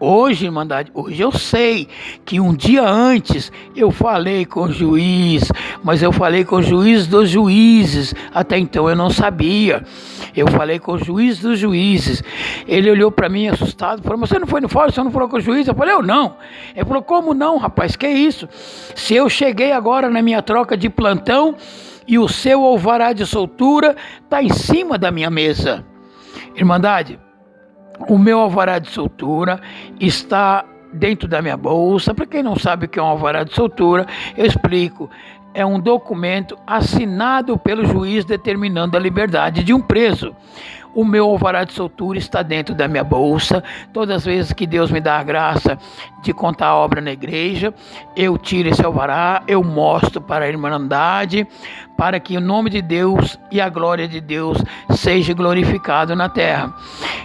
Hoje, Irmandade, hoje eu sei que um dia antes eu falei com o juiz, mas eu falei com o juiz dos juízes. Até então eu não sabia. Eu falei com o juiz dos juízes. Ele olhou para mim assustado, falou: mas você não foi no fórum, você não falou com o juiz? Eu falei: eu não. Ele falou: como não, rapaz, que isso? Se eu cheguei agora na minha troca de plantão e o seu alvará de soltura está em cima da minha mesa. Irmandade, o meu alvará de soltura está dentro da minha bolsa. Para quem não sabe o que é um alvará de soltura, eu explico. É um documento assinado pelo juiz determinando a liberdade de um preso. O meu alvará de soltura está dentro da minha bolsa. Todas as vezes que Deus me dá a graça de contar a obra na igreja, eu tiro esse alvará, eu mostro para a Irmandade, para que o nome de Deus e a glória de Deus seja glorificado na terra.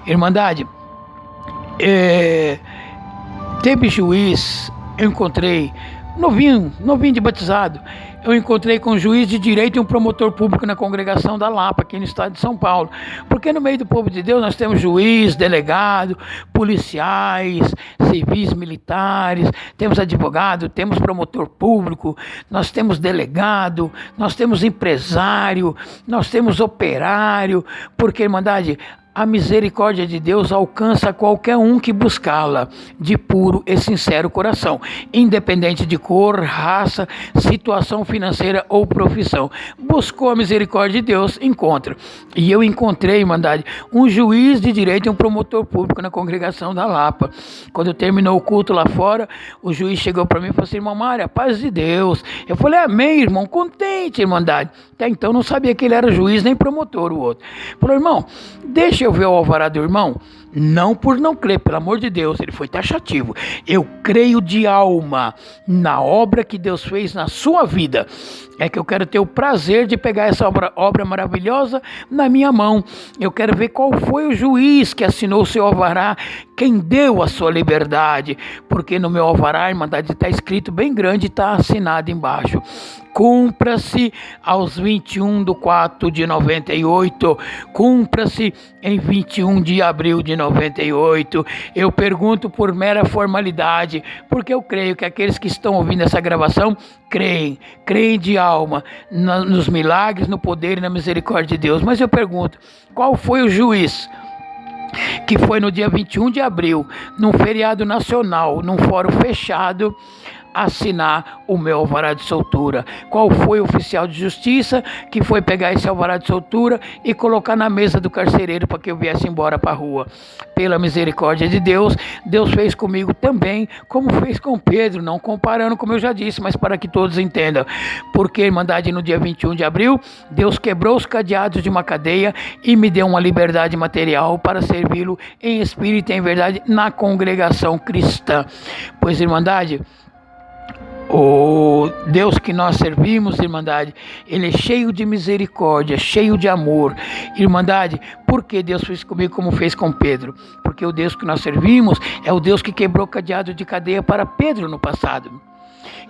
Irmandade, teve juiz, eu encontrei novinho de batizado, eu encontrei com um juiz de direito e um promotor público na congregação da Lapa, aqui no estado de São Paulo. Porque no meio do povo de Deus nós temos juiz, delegado, policiais, civis, militares, temos advogado, temos promotor público, nós temos delegado, nós temos empresário, nós temos operário, porque, irmandade, a misericórdia de Deus alcança qualquer um que buscá-la de puro e sincero coração, independente de cor, raça, situação financeira ou profissão. Buscou a misericórdia de Deus, encontra. E eu encontrei, irmandade, um juiz de direito e um promotor público na congregação da Lapa. Quando terminou o culto lá fora, o juiz chegou para mim e falou assim: irmão Mário, a paz de Deus. Eu falei: amém, irmão, contente, irmandade. Até então não sabia que ele era juiz nem promotor, o outro. Falou: irmão, deixa eu ver o alvará do irmão. Não por não crer, pelo amor de Deus, ele foi taxativo. Eu creio de alma na obra que Deus fez na sua vida. É que eu quero ter o prazer de pegar essa obra maravilhosa na minha mão. Eu quero ver qual foi o juiz que assinou o seu alvará, quem deu a sua liberdade. Porque no meu alvará, irmandade, está escrito bem grande, está assinado embaixo: cumpra-se aos 21/4 de 98, cumpra-se em 21 de abril de 98. Eu pergunto por mera formalidade, porque eu creio que aqueles que estão ouvindo essa gravação creem de alma nos milagres, no poder e na misericórdia de Deus. Mas eu pergunto, qual foi o juiz que foi no dia 21 de abril, num feriado nacional, num fórum fechado, assinar o meu alvará de soltura? Qual foi o oficial de justiça que foi pegar esse alvará de soltura e colocar na mesa do carcereiro para que eu viesse embora para a rua? Pela misericórdia de Deus, Deus fez comigo também, como fez com Pedro, não comparando, como eu já disse, mas para que todos entendam. Porque, irmandade, no dia 21 de abril, Deus quebrou os cadeados de uma cadeia e me deu uma liberdade material para servi-lo em espírito e em verdade na congregação cristã. Pois, irmandade, o Deus que nós servimos, irmandade, Ele é cheio de misericórdia, cheio de amor. Irmandade, por que Deus fez comigo como fez com Pedro? Porque o Deus que nós servimos é o Deus que quebrou o cadeado de cadeia para Pedro no passado.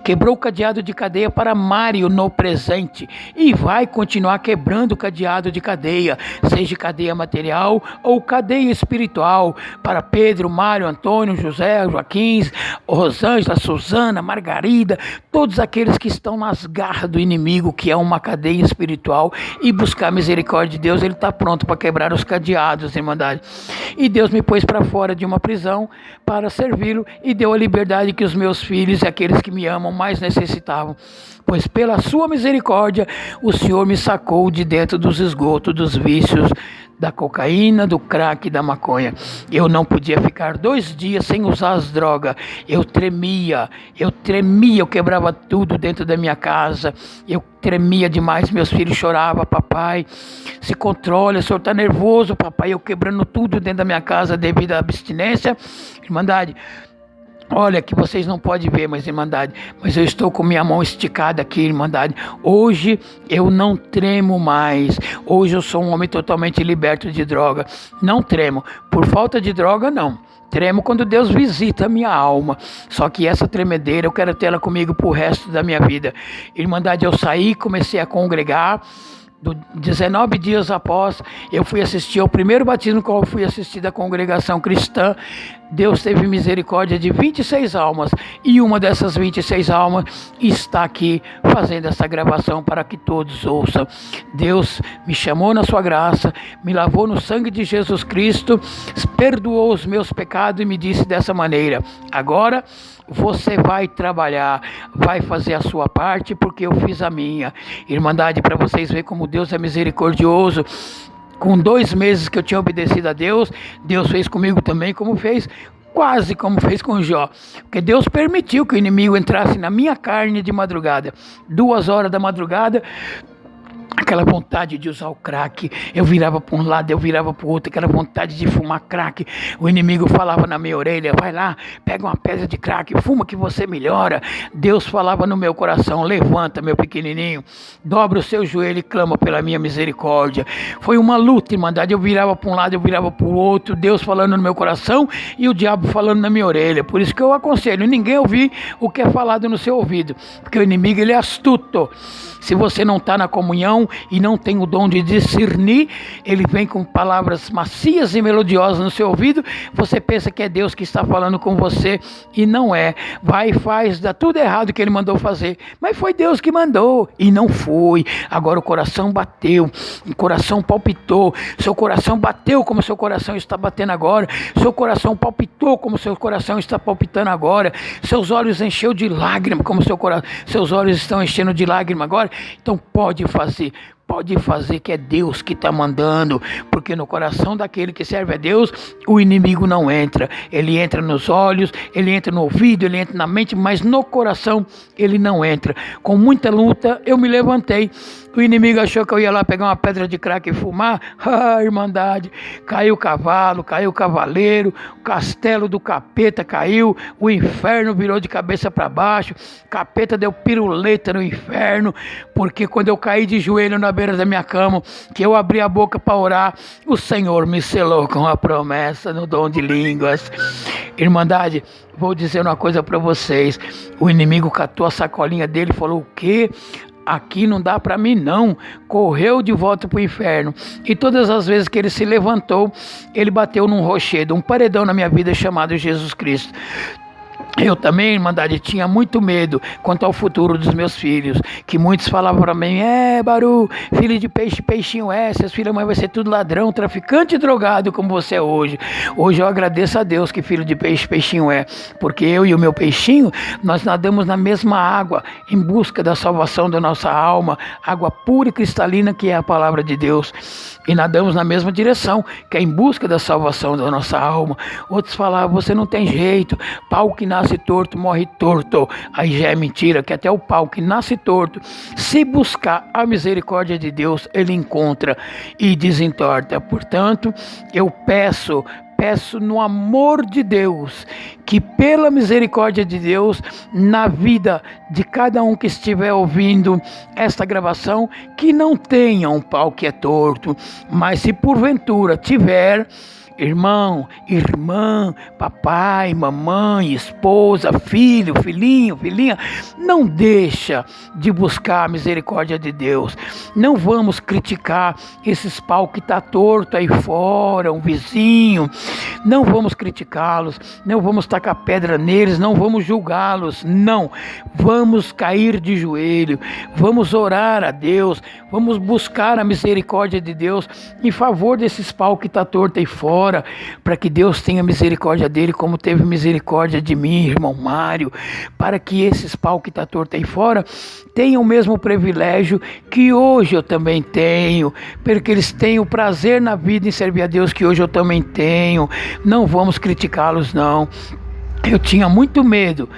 Quebrou o cadeado de cadeia para Mário no presente e vai continuar quebrando o cadeado de cadeia, seja cadeia material ou cadeia espiritual, para Pedro, Mário, Antônio, José, Joaquim, Rosângela, Suzana, Margarida, todos aqueles que estão nas garras do inimigo, que é uma cadeia espiritual, e buscar a misericórdia de Deus. Ele está pronto para quebrar os cadeados, irmandade. E Deus me pôs para fora de uma prisão para servi-lo e deu a liberdade que os meus filhos e aqueles que me amam mais necessitavam, pois pela sua misericórdia o Senhor me sacou de dentro dos esgotos, dos vícios, da cocaína, do crack e da maconha. Eu não podia ficar 2 dias sem usar as drogas. Eu tremia, eu quebrava tudo dentro da minha casa, eu tremia demais, meus filhos choravam: papai, se controle, o senhor está nervoso, papai. Eu quebrando tudo dentro da minha casa devido à abstinência. Irmandade, olha que vocês não podem ver, mas, irmandade, mas eu estou com minha mão esticada aqui, irmandade. Hoje eu não tremo mais. Hoje eu sou um homem totalmente liberto de droga. Não tremo. Por falta de droga, não. Tremo quando Deus visita a minha alma. Só que essa tremedeira eu quero tê-la comigo pro resto da minha vida. Irmandade, eu saí, comecei a congregar. 19 dias após, eu fui assistir ao primeiro batismo que eu fui assistir da congregação cristã. Deus teve misericórdia de 26 almas, e uma dessas 26 almas está aqui fazendo essa gravação para que todos ouçam. Deus me chamou na sua graça, me lavou no sangue de Jesus Cristo, perdoou os meus pecados e me disse dessa maneira: agora você vai trabalhar, vai fazer a sua parte, porque eu fiz a minha. Irmandade, para vocês verem como Deus é misericordioso. Com 2 meses que eu tinha obedecido a Deus, Deus fez comigo também quase como fez com Jó. Porque Deus permitiu que o inimigo entrasse na minha carne de madrugada. 2 horas da madrugada, aquela vontade de usar o crack, eu virava para um lado, eu virava para o outro, aquela vontade de fumar crack. O inimigo falava na minha orelha: vai lá, pega uma pedra de crack, fuma que você melhora. Deus falava no meu coração: levanta, meu pequenininho, dobra o seu joelho e clama pela minha misericórdia. Foi uma luta, irmandade. Eu virava para um lado, eu virava para o outro, Deus falando no meu coração e o diabo falando na minha orelha. Por isso que eu aconselho ninguém ouvir o que é falado no seu ouvido, porque o inimigo, ele é astuto. Se você não está na comunhão e não tem o dom de discernir, ele vem com palavras macias e melodiosas no seu ouvido. Você pensa que é Deus que está falando com você e não é. Vai e faz, dá tudo errado que ele mandou fazer, mas foi Deus que mandou e não foi. Agora o coração bateu, o coração palpitou. Seu coração bateu como seu coração está batendo agora. Seu coração palpitou como seu coração está palpitando agora. Seus olhos encheu de lágrima como seus olhos estão enchendo de lágrima agora. Então pode fazer que é Deus que está mandando, porque no coração daquele que serve a Deus, o inimigo não entra. Ele entra nos olhos, ele entra no ouvido, ele entra na mente, mas no coração ele não entra. Com muita luta eu me levantei. O inimigo achou que eu ia lá pegar uma pedra de crack e fumar. Irmandade, caiu o cavalo, caiu o cavaleiro, o castelo do capeta caiu, o inferno virou de cabeça para baixo, capeta deu piruleta no inferno, porque quando eu caí de joelho na beira da minha cama, que eu abri a boca para orar, o Senhor me selou com a promessa no dom de línguas. Irmandade, vou dizer uma coisa para vocês: o inimigo catou a sacolinha dele e falou: o quê? Aqui não dá para mim não. Correu de volta para o inferno. E todas as vezes que ele se levantou, ele bateu num rochedo, um paredão na minha vida chamado Jesus Cristo. Eu também, irmandade, tinha muito medo quanto ao futuro dos meus filhos, que muitos falavam para mim: Baru, filho de peixe, peixinho é, seus filhos mãe vai ser tudo ladrão, traficante e drogado como você é hoje. Hoje eu agradeço a Deus que filho de peixe, peixinho é, porque eu e o meu peixinho, nós nadamos na mesma água, em busca da salvação da nossa alma, água pura e cristalina que é a palavra de Deus, e nadamos na mesma direção, que é em busca da salvação da nossa alma. Outros falavam: você não tem jeito, pau que nasce torto, morre torto. Aí já é mentira, que até o pau que nasce torto, se buscar a misericórdia de Deus, ele encontra e desentorta. Portanto, eu peço no amor de Deus, que pela misericórdia de Deus, na vida de cada um que estiver ouvindo esta gravação, que não tenha um pau que é torto, mas se porventura tiver, irmão, irmã, papai, mamãe, esposa, filho, filhinho, filhinha, não deixa de buscar a misericórdia de Deus. Não vamos criticar esses pau que está torto aí fora, um vizinho. Não vamos criticá-los, não vamos tacar pedra neles, não vamos julgá-los, não. Vamos cair de joelho, vamos orar a Deus, vamos buscar a misericórdia de Deus em favor desses pau que está torto aí fora, para que Deus tenha misericórdia dele, como teve misericórdia de mim, irmão Mário, para que esses pau que está torto aí fora tenham o mesmo privilégio que hoje eu também tenho, porque eles têm o prazer na vida em servir a Deus que hoje eu também tenho. Não vamos criticá-los, não. Eu tinha muito medo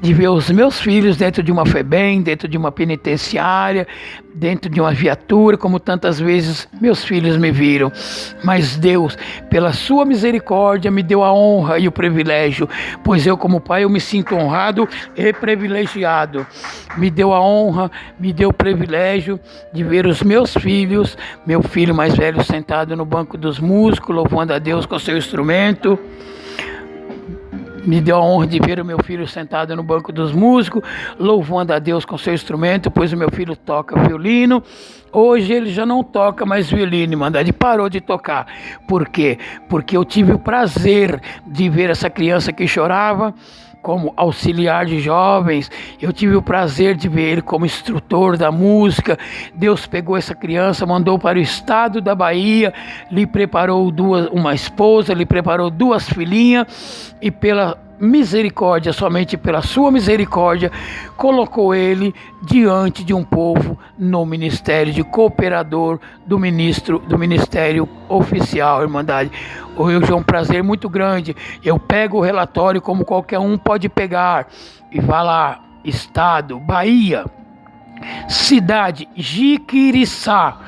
de ver os meus filhos dentro de uma FEBEM, dentro de uma penitenciária, dentro de uma viatura, como tantas vezes meus filhos me viram. Mas Deus, pela sua misericórdia, me deu a honra e o privilégio, pois eu, como pai, eu me sinto honrado e privilegiado. Me deu a honra, me deu o privilégio de ver os meus filhos, meu filho mais velho sentado no banco dos músicos, louvando a Deus com seu instrumento. Me deu a honra de ver o meu filho sentado no banco dos músicos, louvando a Deus com seu instrumento, pois o meu filho toca violino. Hoje ele já não toca mais violino, irmandade, parou de tocar. Por quê? Porque eu tive o prazer de ver essa criança que chorava como auxiliar de jovens. Eu tive o prazer de ver ele como instrutor da música. Deus pegou essa criança, mandou para o estado da Bahia, lhe preparou uma esposa, lhe preparou 2 filhinhas, e pela misericórdia, somente pela sua misericórdia, colocou ele diante de um povo no ministério de cooperador do ministério oficial, irmandade. Hoje é um prazer muito grande. Eu pego o relatório como qualquer um pode pegar e vai lá, estado, Bahia, cidade Jiquiriçá,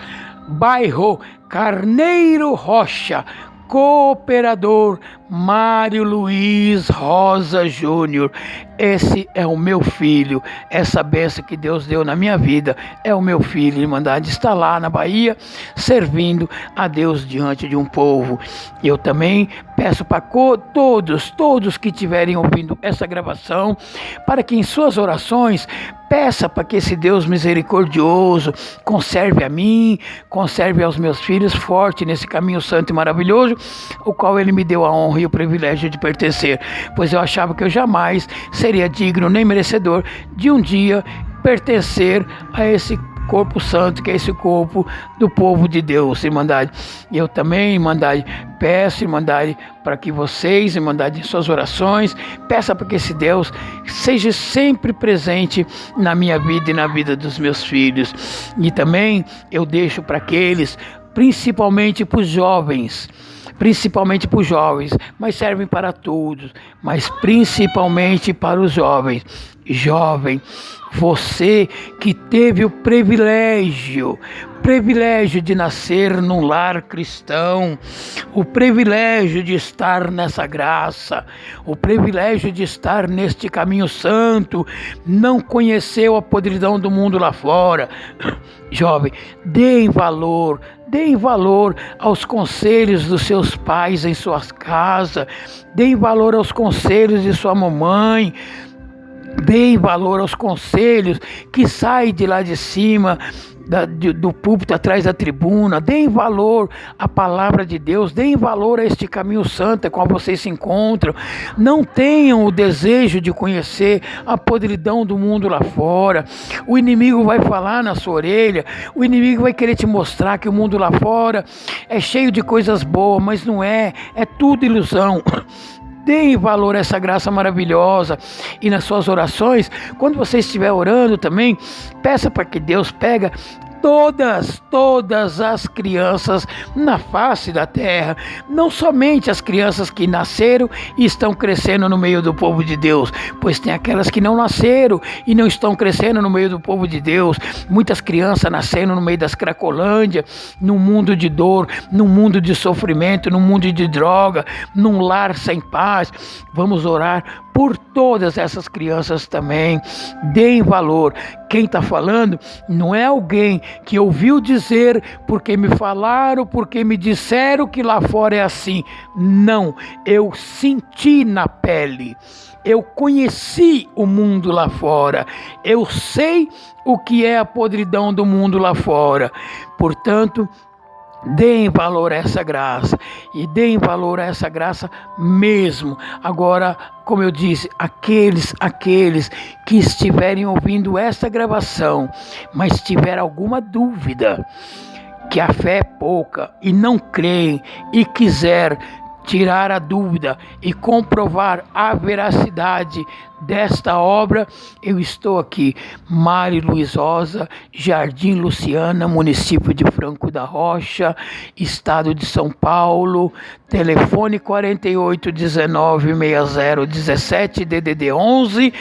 bairro Carneiro Rocha, cooperador Mário Luiz Rosa Júnior. Esse é o meu filho, essa bênção que Deus deu na minha vida é o meu filho. Irmandade está lá na Bahia, servindo a Deus diante de um povo. Eu também peço para todos que estiverem ouvindo essa gravação, para que em suas orações peça para que esse Deus misericordioso conserve a mim, conserve aos meus filhos forte nesse caminho santo e maravilhoso, o qual Ele me deu a honra e o privilégio de pertencer, pois eu achava que eu jamais seria digno nem merecedor de um dia pertencer a esse corpo santo, que é esse corpo do povo de Deus, Irmandade. E eu também, Irmandade, peço, Irmandade, para que vocês, Irmandade, em suas orações, peça para que esse Deus seja sempre presente na minha vida e na vida dos meus filhos. E também eu deixo para aqueles, principalmente para os jovens, mas servem para todos, mas principalmente para os jovens. Jovem, você que teve o privilégio de nascer num lar cristão, o privilégio de estar nessa graça, o privilégio de estar neste caminho santo, não conheceu a podridão do mundo lá fora. Jovem, deem valor aos conselhos dos seus pais em suas casas, deem valor aos conselhos de sua mamãe, deem valor aos conselhos que saem de lá de cima, do púlpito atrás da tribuna. Deem valor à palavra de Deus, deem valor a este caminho santo com qual vocês se encontram. Não tenham o desejo de conhecer a podridão do mundo lá fora. O inimigo vai falar na sua orelha, o inimigo vai querer te mostrar que o mundo lá fora é cheio de coisas boas, mas não é tudo ilusão. Deem valor a essa graça maravilhosa. E nas suas orações, quando você estiver orando também, peça para que Deus pega todas as crianças na face da terra, não somente as crianças que nasceram e estão crescendo no meio do povo de Deus, pois tem aquelas que não nasceram e não estão crescendo no meio do povo de Deus. Muitas crianças nascendo no meio das Cracolândia, num mundo de dor, num mundo de sofrimento, num mundo de droga, num lar sem paz. Vamos orar por todas essas crianças também. Deem valor. Quem está falando não é alguém que ouviu dizer, porque me falaram, porque me disseram que lá fora é assim. Não, eu senti na pele, eu conheci o mundo lá fora, eu sei o que é a podridão do mundo lá fora. Portanto, deem valor a essa graça, e deem valor a essa graça mesmo. Agora, como eu disse, aqueles que estiverem ouvindo essa gravação, mas tiver alguma dúvida, que a fé é pouca e não creem, e quiser tirar a dúvida e comprovar a veracidade desta obra, eu estou aqui. Mário Luiz Rosa, Jardim Luciana, município de Franco da Rocha, estado de São Paulo, telefone 48196017, DDD 11,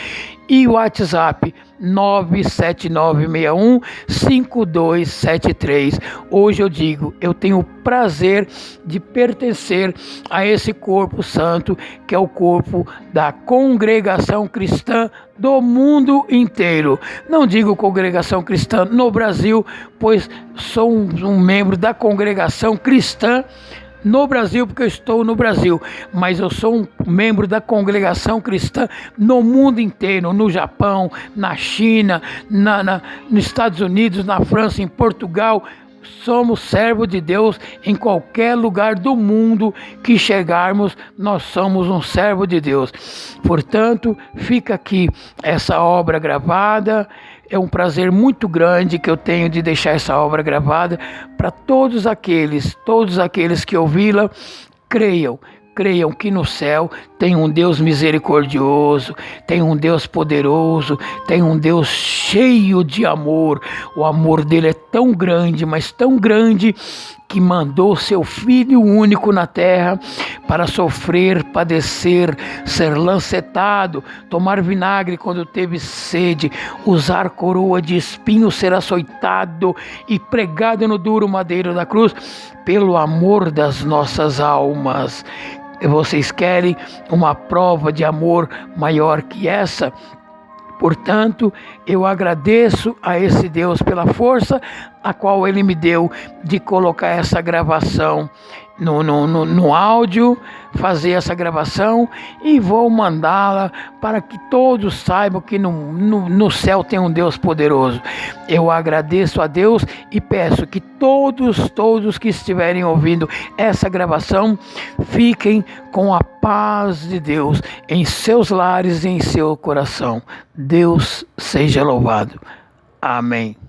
e WhatsApp 979615273. Hoje eu digo, eu tenho o prazer de pertencer a esse corpo santo, que é o corpo da congregação cristã do mundo inteiro. Não digo congregação cristã no Brasil, pois sou um membro da congregação cristã no Brasil, porque eu estou no Brasil, mas eu sou um membro da congregação cristã no mundo inteiro, no Japão, na China, nos Estados Unidos, na França, em Portugal. Somos servos de Deus em qualquer lugar do mundo que chegarmos, nós somos um servo de Deus. Portanto, fica aqui essa obra gravada. É um prazer muito grande que eu tenho de deixar essa obra gravada para todos aqueles que ouvi-la, creiam creiam que no céu tem um Deus misericordioso, tem um Deus poderoso, tem um Deus cheio de amor. O amor dele é tão grande, mas tão grande, que mandou seu Filho único na terra para sofrer, padecer, ser lancetado, tomar vinagre quando teve sede, usar coroa de espinhos, ser açoitado e pregado no duro madeiro da cruz, pelo amor das nossas almas. Vocês querem uma prova de amor maior que essa? Portanto, eu agradeço a esse Deus pela força a qual Ele me deu de colocar essa gravação no áudio, fazer essa gravação, e vou mandá-la para que todos saibam que no céu tem um Deus poderoso. Eu agradeço a Deus e peço que todos que estiverem ouvindo essa gravação fiquem com a paz de Deus em seus lares e em seu coração. Deus seja louvado. Amém.